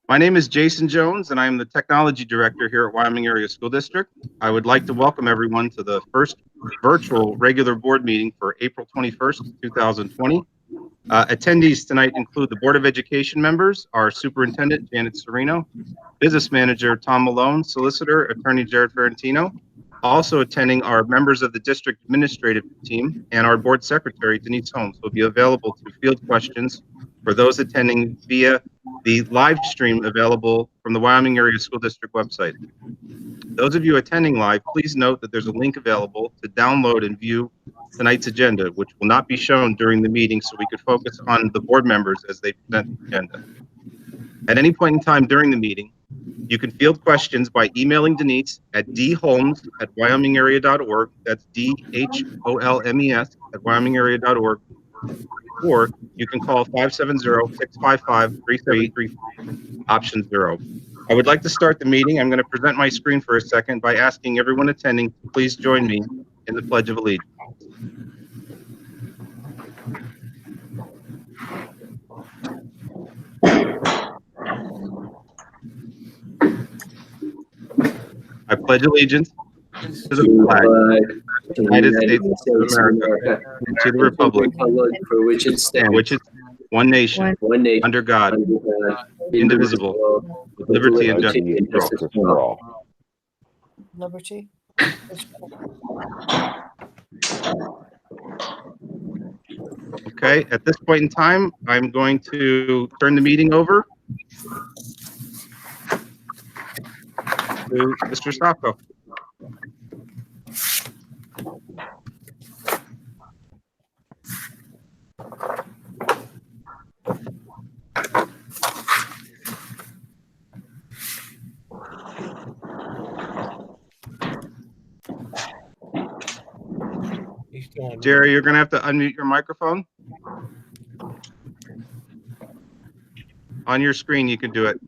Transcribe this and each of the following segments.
My name is Jason Jones, and I am the Technology Director here at Wyoming Area School District. I would like to welcome everyone to the first virtual regular board meeting for April 21st, 2020. Attendees tonight include the Board of Education members, our Superintendent, Janet Serino, Business Manager, Tom Malone, Solicitor, Attorney Jared Ferrantino. Also attending are members of the district administrative team, and our Board Secretary, Denise Holmes, will be available to field questions for those attending via the live stream available from the Wyoming Area School District website. Those of you attending live, please note that there's a link available to download and view tonight's agenda, which will not be shown during the meeting, so we could focus on the board members as they present the agenda. At any point in time during the meeting, you can field questions by emailing Denise at dholmes@wyomingarea.org. That's DHOLMES@wyomingarea.org. Or you can call 570-655-3333, option 0. I would like to start the meeting. I'm going to present my screen for a second by asking everyone attending to please join me in the Pledge of Allegiance. I pledge allegiance to the flag of the United States of America and to the republic for which it stands, which is one nation, under God, indivisible, with liberty and justice for all. Liberty. Okay, at this point in time, I'm going to turn the meeting over to Mr. Stocko. Jerry, you're going to have to unmute your microphone. On your screen, you can do it.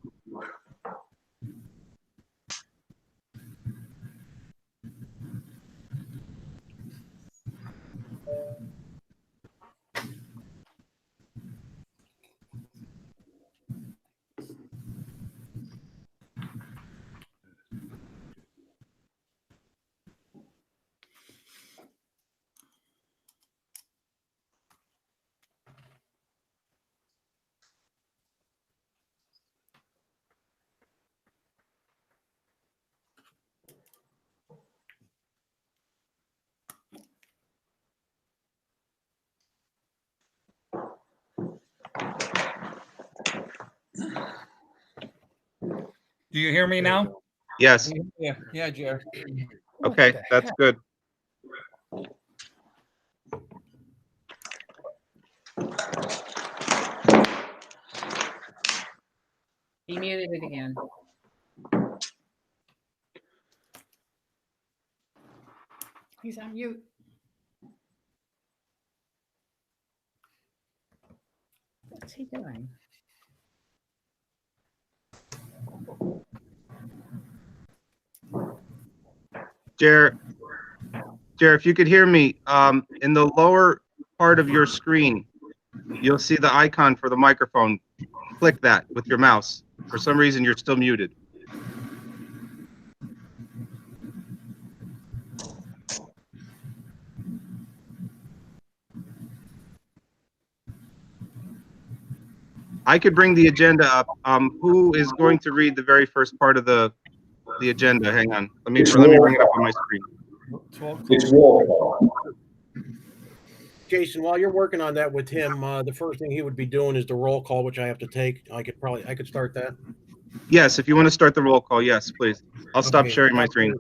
Do you hear me now? Yes. Yeah, Jared. Okay, that's good. He muted it again. He's on mute. What's he doing? Jared, if you could hear me, in the lower part of your screen, you'll see the icon for the microphone. Click that with your mouse. For some reason, you're still muted. I could bring the agenda up. Who is going to read the very first part of the agenda? Hang on. Let me bring it up on my screen. It's roll call. Jason, while you're working on that with him, the first thing he would be doing is the roll call, which I have to take. I could start that. Yes, if you want to start the roll call, yes, please. I'll stop Okay. sharing my screen.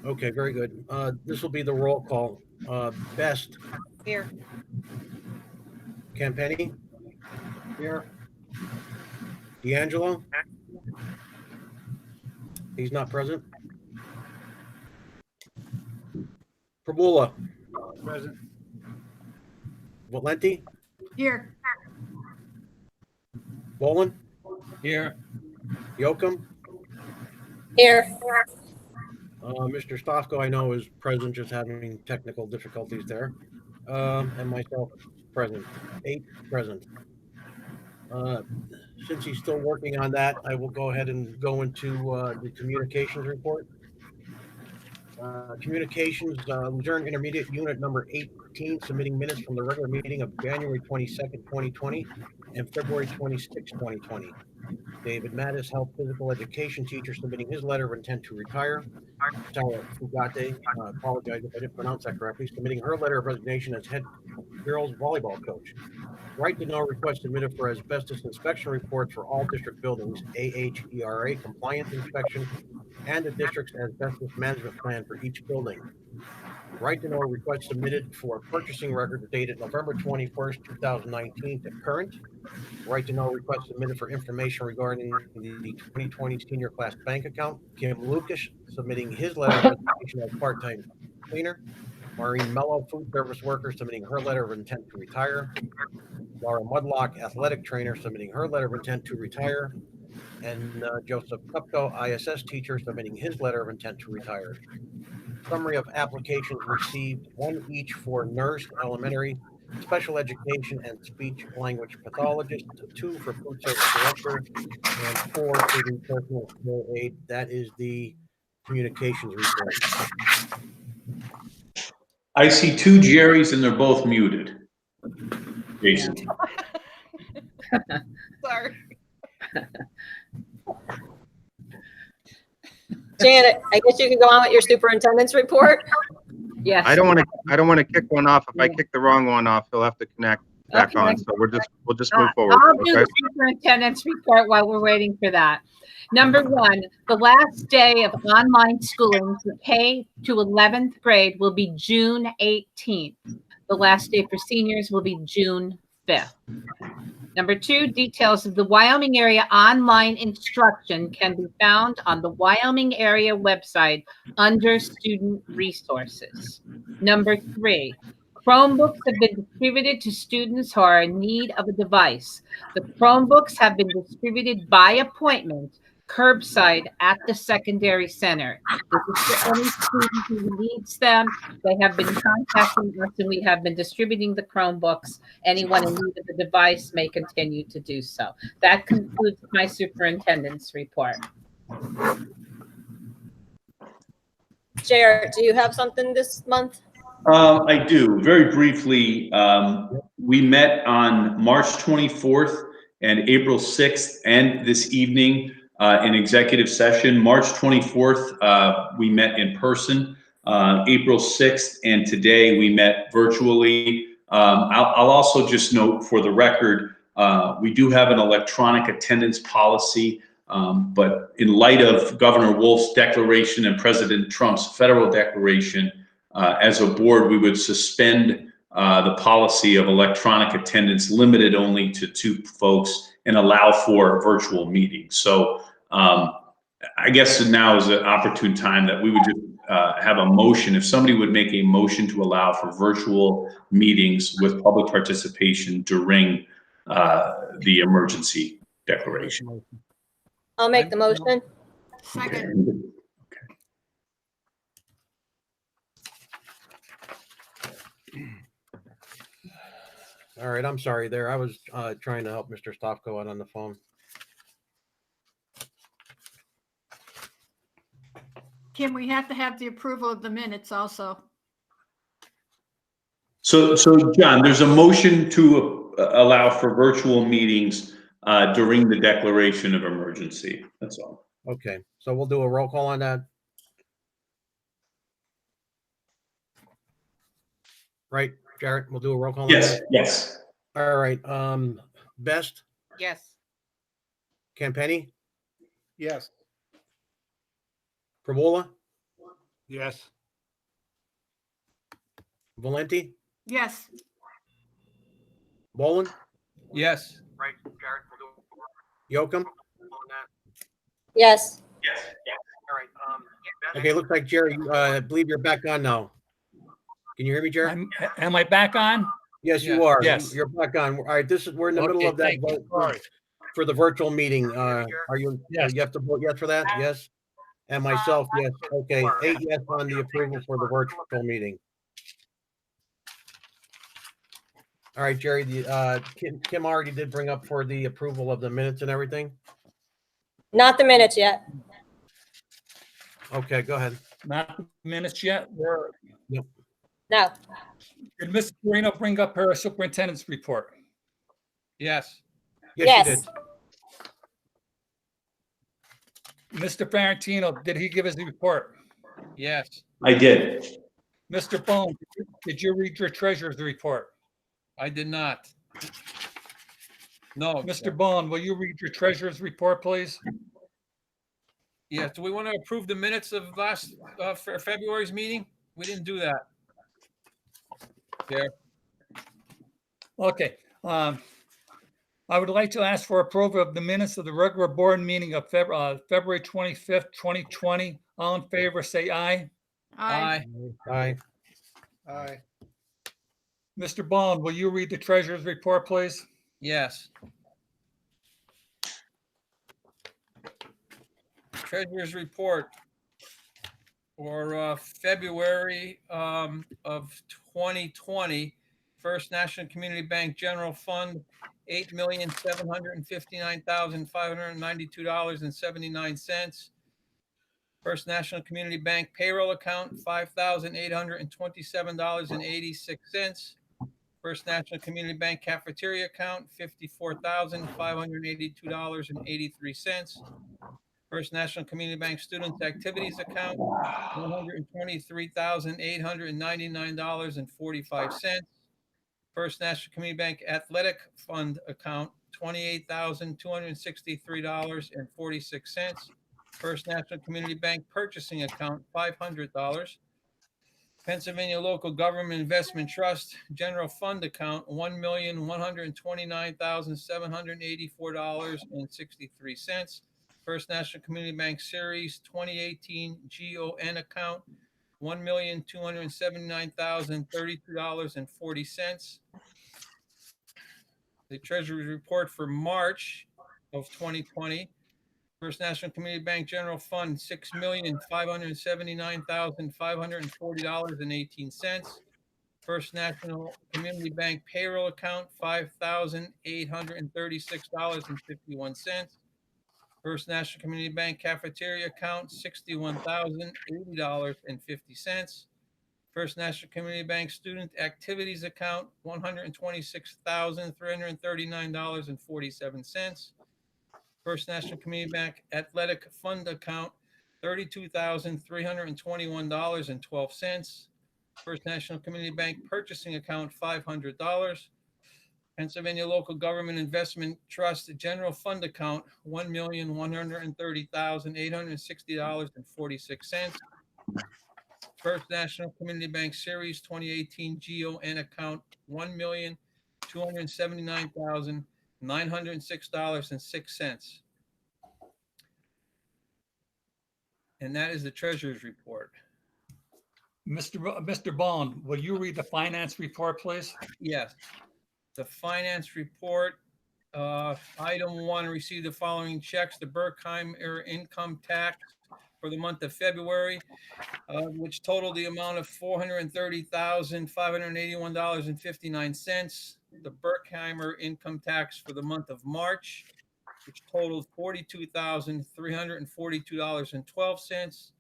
Okay, very good. This will be the roll call. Best. Here. Campenny. Here. D'Angelo. He's not present. Prabula. Present. Valenti. Here. Boland. Here. Yoakum. Here. Mr. Stofko, I know, is present, just having technical difficulties there. And myself present. 8 present. since he's still working on that, I will go ahead and go into the communications report. Communications, Luzerne Intermediate Unit number 18, submitting minutes from the regular meeting of January 22nd, 2020 and February 26th, 2020. David Mattis, health physical education teacher, submitting his letter of intent to retire. Tara Fugate, apologize if I didn't pronounce that correctly, submitting her letter of resignation as head girls volleyball coach. Right to know request submitted for asbestos inspection reports for all district buildings, AHERA compliance inspection, and the district's asbestos management plan for each building. Right to know request submitted for purchasing record dated November 21st, 2019 to current. Right to know request submitted for information regarding the 2020 senior class bank account. Kim Lucas submitting his letter of resignation as part-time cleaner. Maureen Mello, food service worker, submitting her letter of intent to retire. Laura Mudlock, athletic trainer, submitting her letter of intent to retire. And Joseph Kupko, ISS teacher, submitting his letter of intent to retire. Summary of applications received, 1 each for nurse, elementary, special education, and speech language pathologist, 2 for food service director, and 4 for the personal care aide. That is the communications report. I see 2 Jerrys and they're both muted. Jason. Sorry. Janet, I guess you can go on with your superintendent's report. Yes. I don't want to kick one off. If I kick the wrong one off, he'll have to connect back Okay. on. So we'll just move forward. I'll do Okay. the superintendent's report while we're waiting for that. Number 1, the last day of online schooling for K to 11th grade will be June 18th. The last day for seniors will be June 5th. Number 2, details of the Wyoming area online instruction can be found on the Wyoming area website under student resources. Number 3, Chromebooks have been distributed to students who are in need of a device. The Chromebooks have been distributed by appointment, curbside at the secondary center. If it's any student who needs them, they have been contacting us and we have been distributing the Chromebooks. Anyone in need of the device may continue to do so. That concludes my superintendent's report. JR, do you have something this month? I do. Very briefly, we met on March 24th and April 6th and this evening in executive session. March 24th, we met in person. April 6th and today we met virtually. I'll also just note for the record, we do have an electronic attendance policy, but in light of Governor Wolf's declaration and President Trump's federal declaration, as a board, we would suspend the policy of electronic attendance limited only to 2 folks and allow for virtual meetings. So I guess now is an opportune time that we would just have a motion. If somebody would make a motion to allow for virtual meetings with public participation during the emergency declaration. I'll make the motion. Second. All right, I'm sorry there. I was trying to help Mr. Stofko out on the phone. Kim, we have to have the approval of the minutes also. So John, there's a motion to allow for virtual meetings during the declaration of emergency. That's all. Okay, so we'll do a roll call on that. Right, Jarrett, we'll do a roll call on Yes, that. yes. All right, Best, Yes. Campenny, Yes. Pravola, Yes. Valenti, Yes. Boland, Yes. right, Jarrett, we'll do Yocum. Yes. Yes. All right, okay, looks like Jerry, I believe you're back on now. Can you hear me, Jerry? Am I back on? Yes, you Yes, are. yes. You're back on. All right, we're in the middle Okay, of that thank you. vote Sorry. for the virtual meeting. Are you, Yes. you have to vote yes for that? Yes? And myself, yes. Okay, 8 yes on the approval for the virtual meeting. All right, Jerry, Kim already did bring up for the approval of the minutes and everything. Not the minutes yet. Okay, go ahead. Not the minutes yet. No. Did Ms. Marino bring up her superintendent's report? Yes. Yes, Yes. you did. Mr. Ferrantino, did he give his report? Yes. I did. Mr. Bone, did you read your treasurer's report? I did not. No. Mr. Bone, will you read your treasurer's report, please? Yeah, do we want to approve the minutes of last, February's meeting? We didn't do that. Yeah, Okay. I would like to ask for approval of the minutes of the regular board meeting of February 25th, 2020. All in favor, say aye. aye. Aye. Aye. Mr. Bone, will you read the treasurer's report, please? Yes. Treasurer's report for February of 2020. First National Community Bank General Fund, $8,759,592.79. First National Community Bank payroll account, $5,827.86. First National Community Bank cafeteria account, $54,582.83. First National Community Bank Student Activities account, $123,899.45. First National Community Bank Athletic Fund account, $28,263.46. First National Community Bank Purchasing account, $500. Pennsylvania Local Government Investment Trust General Fund account, $1,129,784.63. First National Community Bank Series 2018 GON account, $1,279,032.40. The Treasury report for March of 2020. First National Community Bank General Fund, $6,579,540.18. First National Community Bank payroll account, $5,836.51. First National Community Bank cafeteria account, $61,080.50. First National Community Bank student activities account, $126,339.47. First National Community Bank athletic fund account, $32,321.12. First National Community Bank purchasing account, $500. Pennsylvania Local Government Investment Trust General Fund account, $1,130,860.46. First National Community Bank Series 2018 GON account, $1,279,906.06. And that is the treasurer's report. Mr. Bone, will you read the finance report, please? Yes. The finance report, item 1, receive the following checks. The Berkheimer income tax for the month of February, which totaled the amount of $430,581.59. The Berkheimer income tax for the month of March, which totaled $42,342.12.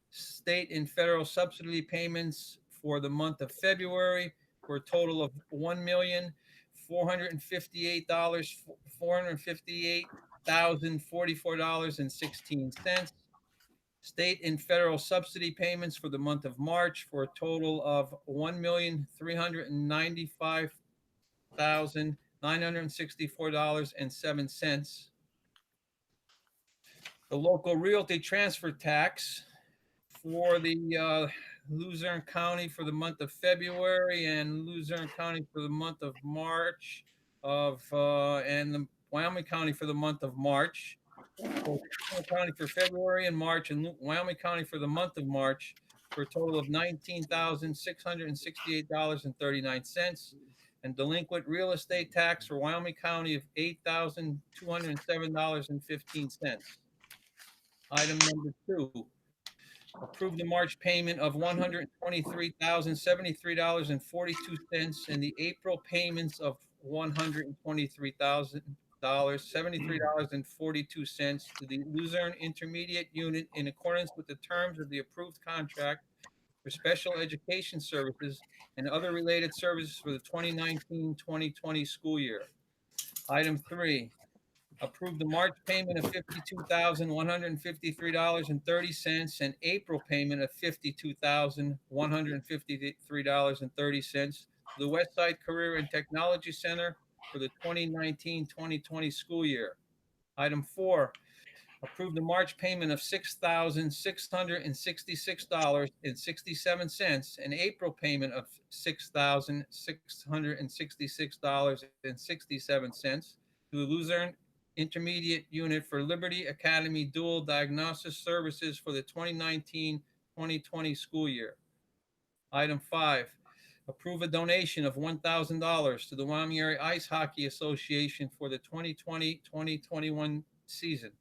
State and federal subsidy payments for the month of February for a total of $1,458,044.16. State and federal subsidy payments for the month of March for a total of $1,395,964.07. The local realty transfer tax for the Luzerne County for the month of February and Luzerne County for the month of March and the Wyoming County for the month of March. So Luzerne County for February and March and Wyoming County for the month of March for a total of $19,668.39. And delinquent real estate tax for Wyoming County of $8,207.15. Item number 2. Approve the March payment of $123,073.42 and the April payments of $123,073.42 to the Luzerne Intermediate Unit in accordance with the terms of the approved contract for special education services and other related services for the 2019-2020 school year. Item 3, approve the March payment of $52,153.30 and April payment of $52,153.30 to the Westside Career and Technology Center for the 2019-2020 school year. Item 4, approve the March payment of $6,666.67 and April payment of $6,666.67 to the Luzerne Intermediate Unit for Liberty Academy Dual Diagnosis Services for the 2019-2020 school year. Item 5, approve a donation of $1,000 to the Wyoming Area Ice Hockey Association for the 2020-2021 season.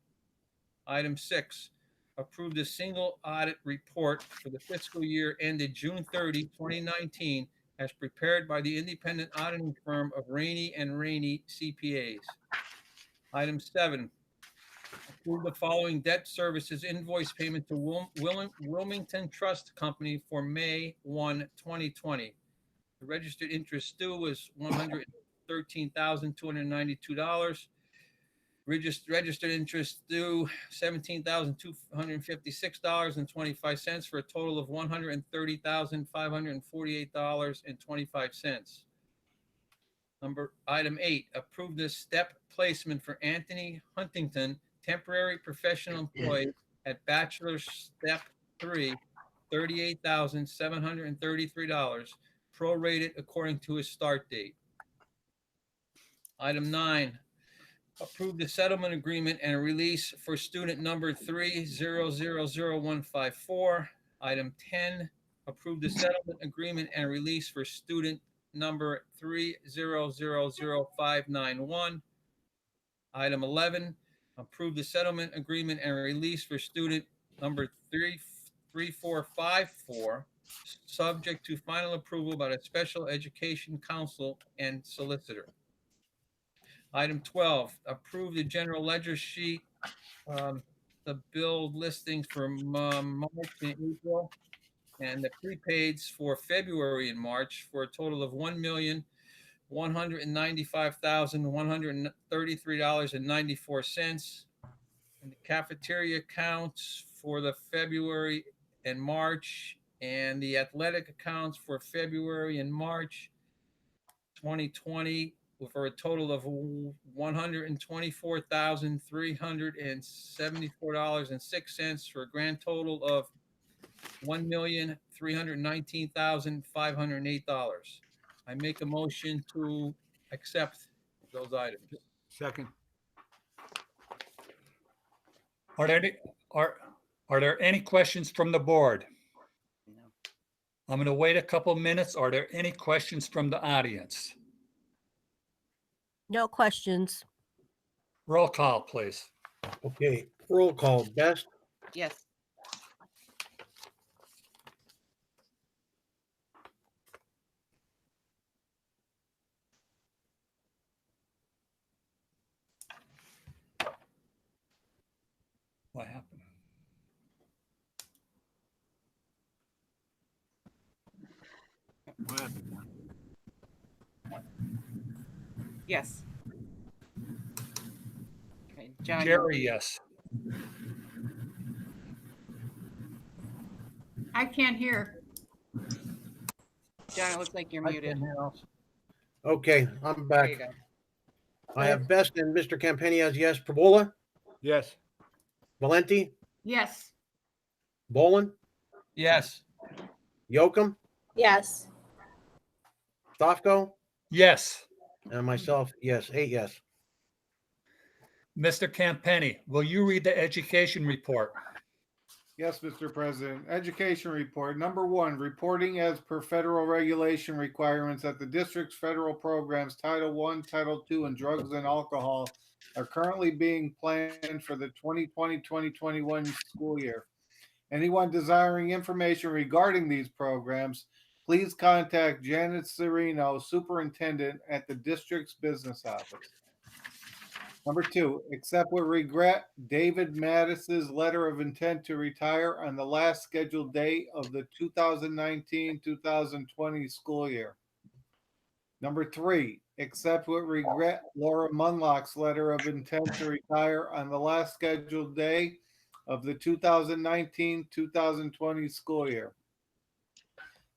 Item 6, approve the single audit report for the fiscal year ended June 30, 2019, as prepared by the independent auditing firm of Rainey and Rainey CPAs. Item 7, approve the following debt services invoice payment to Wilmington Trust Company for May 1, 2020. The registered interest due was $113,292. Registered interest due $17,256.25 for a total of $130,548.25. Item 8, approve the step placement for Anthony Huntington, temporary professional employee at Bachelor Step 3, $38,733, prorated according to his start date. Item 9, approve the settlement agreement and release for student number 3000154. Item 10, approve the settlement agreement and release for student number 3000591. Item 11, approve the settlement agreement and release for student number 33454, subject to final approval by the Special Education Council and solicitor. Item 12, approve the general ledger sheet, the bill listings for March and April, and the prepaids for February and March for a total of $1,195,133.94. And the cafeteria accounts for the February and March, and the athletic accounts for February and March 2020 for a total of $124,374.06 for a grand total of $1,319,508. I make a motion to accept those items. Second. Are there any questions from the board? I'm going to wait a couple minutes. Are there any questions from the audience? No questions. Roll call, please. Okay, roll call. Best, Yes. What happened? What happened? Yes. Okay, John. Jerry, yes. I can't hear. John, it looks like you're I muted. okay, I'm There you back. go. I have Best and Mr. Campani as yes. Perbola, Yes. Valenti, Yes. Bolin, Yes. Yocum, Yes. Stofko, Yes. and myself, yes, 8 yes. Mr. Campenny, will you read the education report? Yes, Mr. President. Education report. Number 1, reporting as per federal regulation requirements that the district's federal programs Title I, Title II, and drugs and alcohol are currently being planned for the 2020-2021 school year. Anyone desiring information regarding these programs, please contact Janet Serino, Superintendent at the district's business office. Number 2, accept with regret David Mattis's letter of intent to retire on the last scheduled date of the 2019-2020 school year. Number 3, accept with regret Laura Munlock's letter of intent to retire on the last scheduled day of the 2019-2020 school year.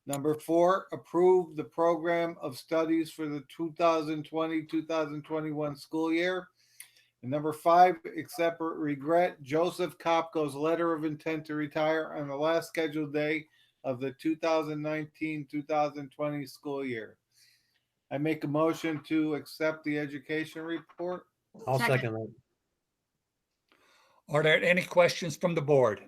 Number 4, approve the program of studies for the 2020-2021 school year. And number 5, accept with regret Joseph Kopko's letter of intent to retire on the last scheduled day of the 2019-2020 school year. I make a motion to accept the education report. I'll Second. second that. Are there any questions from the board?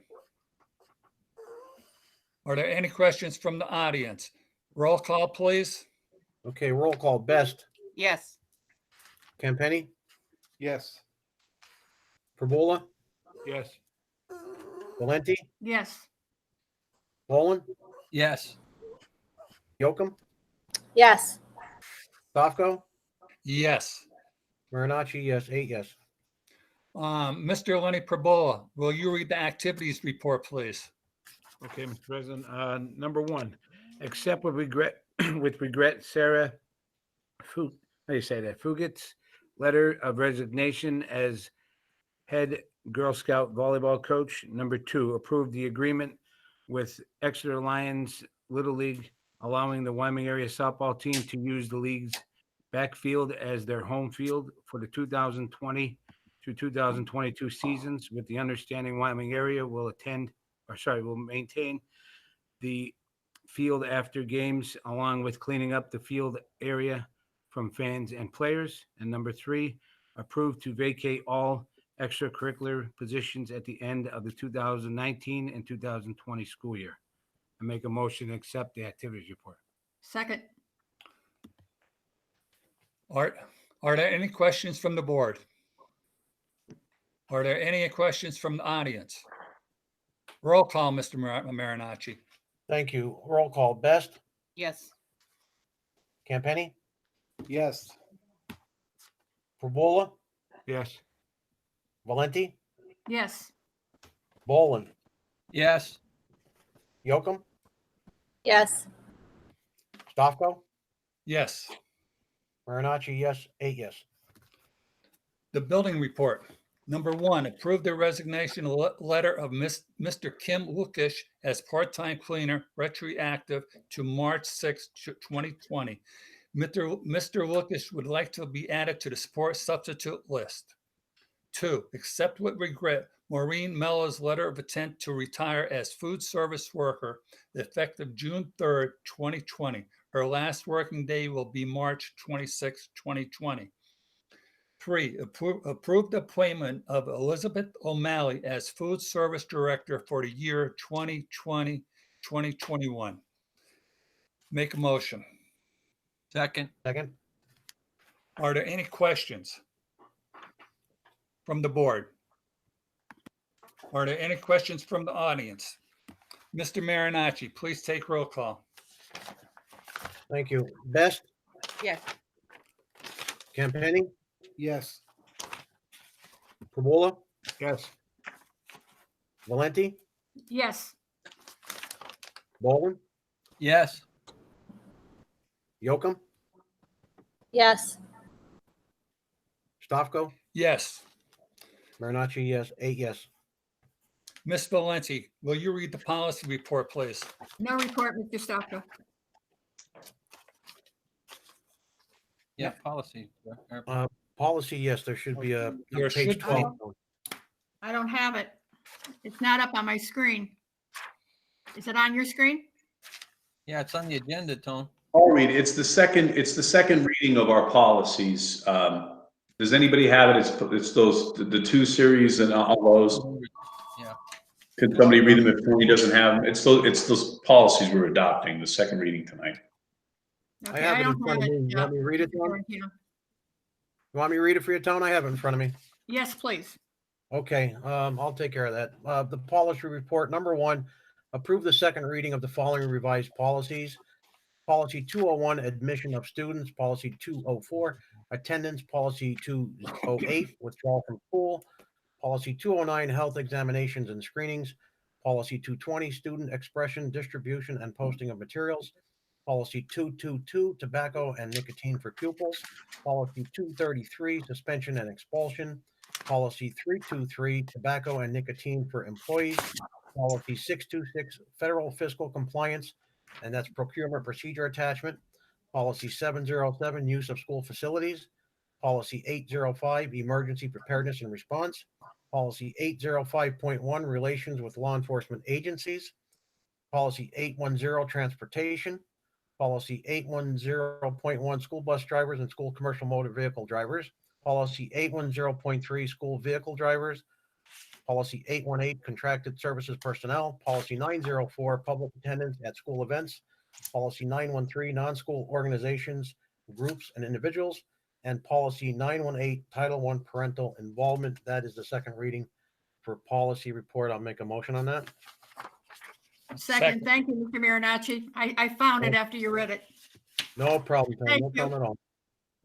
Are there any questions from the audience? Roll call, please. Okay, roll call. Best, Yes. Campenny, Yes. Perbola, Yes. Valenti, Yes. Bolin, Yes. Yocum, Yes. Stofko, Yes. Marinacci, yes. 8 yes. Mr. Lenny Perbola, will you read the activities report, please? Okay, Mr. President. Number 1, accept with regret, Sarah Fugit's letter of resignation as head Girl Scout volleyball coach. Number 2, approve the agreement with Exeter Lions Little League, allowing the Wyoming area softball team to use the league's backfield as their home field for the 2020 to 2022 seasons, with the understanding Wyoming area will maintain the field after games, along with cleaning up the field area from fans and players. And number 3, approve to vacate all extracurricular positions at the end of the 2019 and 2020 school year. I make a motion to accept the activities report. Second. Are there any questions from the board? Are there any questions from the audience? Roll call, Mr. Marinacci. Thank you. Roll call. Best, Yes. Campenny, Yes. Perbola, Yes. Valenti, Yes. Bolin, Yes. Yocum, Yes. Stofko, Yes. Marinacci, yes. 8 yes. The building report. Number 1, approve the resignation letter of Mr. Kim Lukish as part-time cleaner, retroactive to March 6, 2020. Mr. Lukish would like to be added to the support substitute list. 2, accept with regret Maureen Mello's letter of intent to retire as food service worker effective June 3rd, 2020. Her last working day will be March 26, 2020. 3, approve the appointment of Elizabeth O'Malley as food service director for the year 2020-2021. Make a motion. Second. Second. Are there any questions from the board? Are there any questions from the audience? Mr. Marinacci, please take roll call. Thank you. Best, Yes. Campenny, Yes. Perbola, Yes. Valenti, Yes. Bolin, Yes. Yocum, Yes. Stofko, Yes. Marinacci, yes. 8 yes. Ms. Valenti, will you read the policy report, please? No report, Mr. Stofko. Yeah, policy. Policy, yes, there should be a There page should be. 12. I don't have it. It's not up on my screen. Is it on your screen? Yeah, it's on the agenda, Tone. I'll read it. It's the second reading of our policies. Does anybody have it? It's the 2 series and all those. Yeah. Could somebody read them if he doesn't have them? It's those policies we're adopting, the second reading tonight. I Okay, have it in don't front of me. You want me to read it, Tone? here. You want me to read it for you, Tone? I have it in front of me. Yes, please. Okay, I'll take care of that. The policy report, number one, approve the second reading of the following revised policies. Policy 201, admission of students. Policy 204, attendance. Policy 208, withdrawal from school. Policy 209, health examinations and screenings. Policy 220, student expression, distribution, and posting of materials. Policy 222, tobacco and nicotine for pupils. Policy 233, suspension and expulsion. Policy 323, tobacco and nicotine for employees. Policy 626, federal fiscal compliance, and that's procurement procedure attachment. Policy 707, use of school facilities. Policy 805, emergency preparedness and response. Policy 805.1, relations with law enforcement agencies. Policy 810, transportation. Policy 810.1, school bus drivers and school commercial motor vehicle drivers. Policy 810.3, school vehicle drivers. Policy 818, contracted services personnel. Policy 904, public attendance at school events. Policy 913, non-school organizations, groups, and individuals. And policy 918, Title I, parental involvement. That is the second reading for policy report. I'll make a motion on that. Second, thank you, Mr. Marinacci. I found it after you read it. No problem, Tom. Thank No you. problem at all.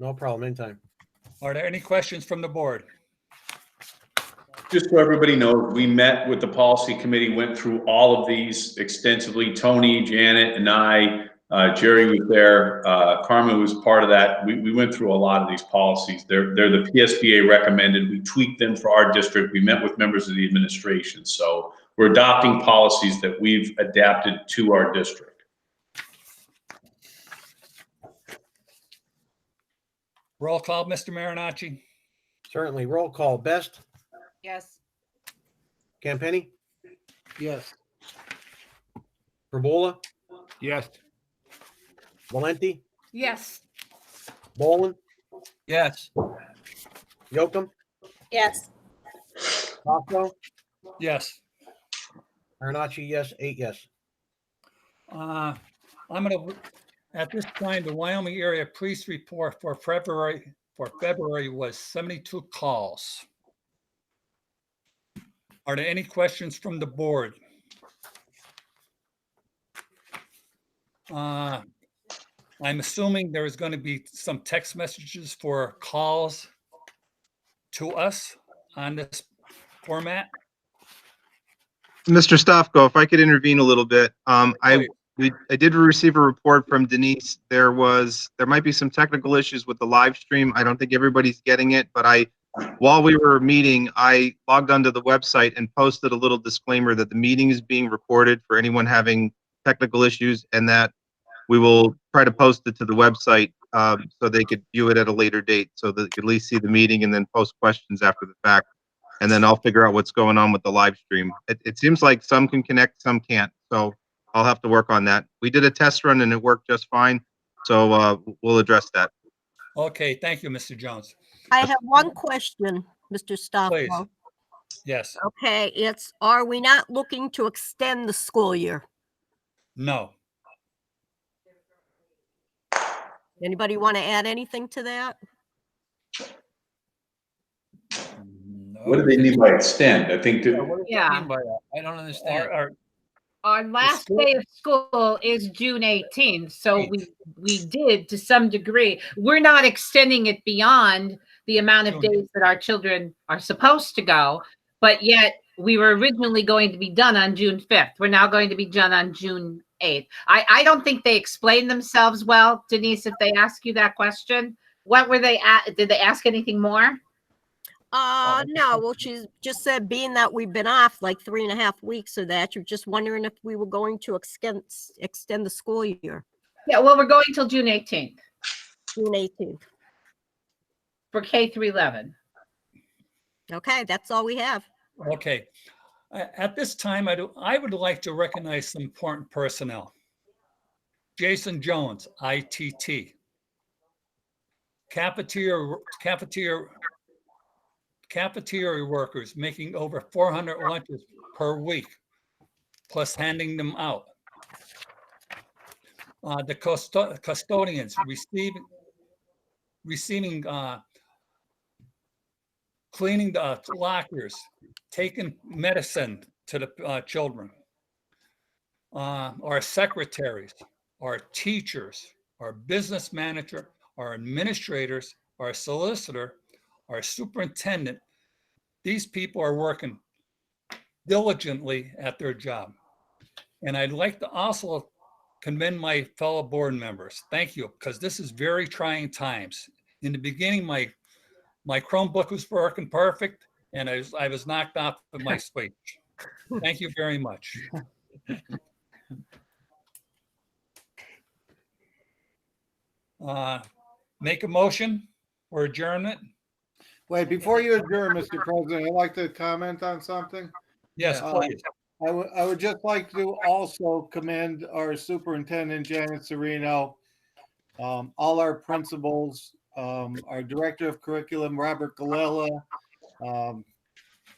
No problem, anytime. Are there any questions from the board? Just so everybody knows, we met with the policy committee, went through all of these extensively. Tony, Janet, and I, Jerry was there, Carmen was part of that. We went through a lot of these policies. They're the PSBA recommended. We tweaked them for our district. We met with members of the administration. So we're adopting policies that we've adapted to our district. Roll call, Mr. Marinacci. Certainly. Roll call. Best, Yes. Campenny, Yes. Verbola, Yes. Valenti, Yes. Bolin, Yes. Yocum, Yes. Bosco, Yes. Marinacci, yes. 8 yes. I'm gonna, at this time, the Wyoming area police report for February was 72 calls. Are there any questions from the board? I'm assuming there is going to be some text messages for calls to us on this format. Mr. Stofko, if I could intervene a little bit, I did receive a report from Denise. There might be some technical issues with the live stream. I don't think everybody's getting it, but while we were meeting, I logged onto the website and posted a little disclaimer that the meeting is being recorded for anyone having technical issues, and that we will try to post it to the website so they could view it at a later date, so that they could at least see the meeting and then post questions after the fact. And then I'll figure out what's going on with the live stream. It seems like some can connect, some can't. So I'll have to work on that. We did a test run and it worked just fine. So we'll address that. Okay, thank you, Mr. Jones. I have one question, Mr. Please. Stofko. Yes, Okay, are we not looking to extend the school year? no. Anybody want to add anything to that? What do they mean by extend? I think What does that Yeah. mean by that? I don't understand. Our last school- day of school is June 18th, so we did to some degree. We're not extending it beyond the amount of June. days that our children are supposed to go, but yet we were originally going to be done on June 5th. We're now going to be done on June 8th. I don't think they explained themselves well, Denise, if they ask you that question. What were they at? Did they ask anything more? No, well, she's just said, being that we've been off like 3.5 weeks or that, you're just wondering if we were going to extend the school year, Yeah, well, we're going till June 18th June 18th. for K through 11. Okay, that's all we have. Okay. At this time, I would like to recognize some important personnel. Jason Jones, ITT. Cafeteria workers making over 400 lunches per week, plus handing them out. The custodians receiving cleaning the lockers, taking medicine to the children. Our secretaries, our teachers, our business manager, our administrators, our solicitor, our superintendent. These people are working diligently at their job. And I'd like to also commend my fellow board members. Thank you, because this is very trying times. In the beginning, my Chromebook was working perfect, and I was knocked off of my speech. Thank you very much. Make a motion for adjournment? Wait, before you adjourn, Mr. President, I'd like to comment on something. Yes, please. I would just like to also commend our superintendent, Janet Serino, all our principals, our director of curriculum, Robert Galella,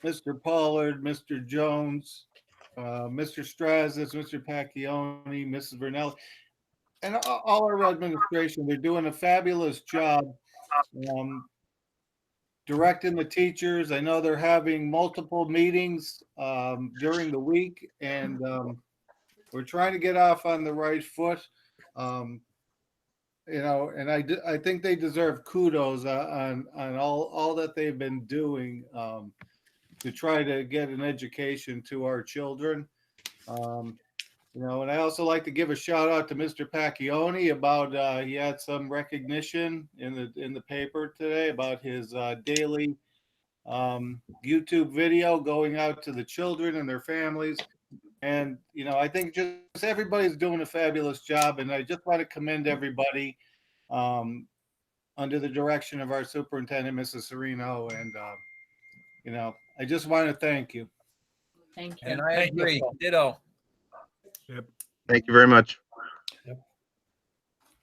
Mr. Pollard, Mr. Jones, Mr. Strazis, Mr. Pacchioni, Mrs. Vernelli, and all our administration. They're doing a fabulous job directing the teachers. I know they're having multiple meetings during the week, and we're trying to get off on the right foot. You know, and I think they deserve kudos on all that they've been doing to try to get an education to our children. You know, and I also like to give a shout out to Mr. Pacchioni about he had some recognition in the paper today about his daily YouTube video going out to the children and their families. And, you know, I think just everybody's doing a fabulous job. And I just want to commend everybody under the direction of our superintendent, Mrs. Serino. And, you know, I just want to thank you. Thank you. And I agree. Ditto. Yep. Thank you very much.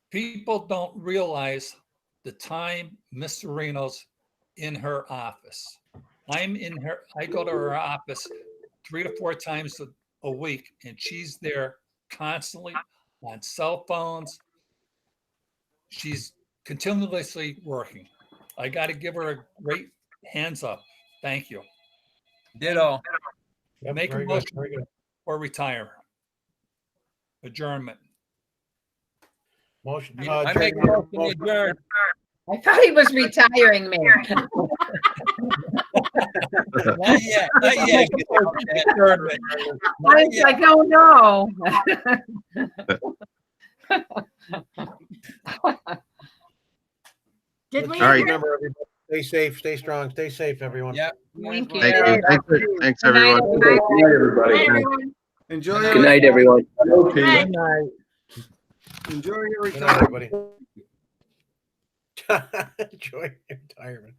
People don't realize the time Miss Serino's in her office. I'm in her, I go to her office 3 to 4 times a week, and she's there constantly on cell phones. She's continuously working. I got to give her a great hands up. Thank you. Ditto. Make a very good, motion very good. or retire. Adjournment. Motion. I make a motion to adjourn. I thought he was retiring me. Not yet. Not yet. Adjournment. I was like, oh no. Did we? All right. Remember, everybody, stay safe, stay strong, stay safe, everyone. Yep. Thank you. Thank you. Thanks, Good night, everyone. everybody. Good night, everybody. Hi, everyone. Enjoy Good night, everyone. Good night. Enjoy your Good night, retirement. everybody. Enjoy your retirement.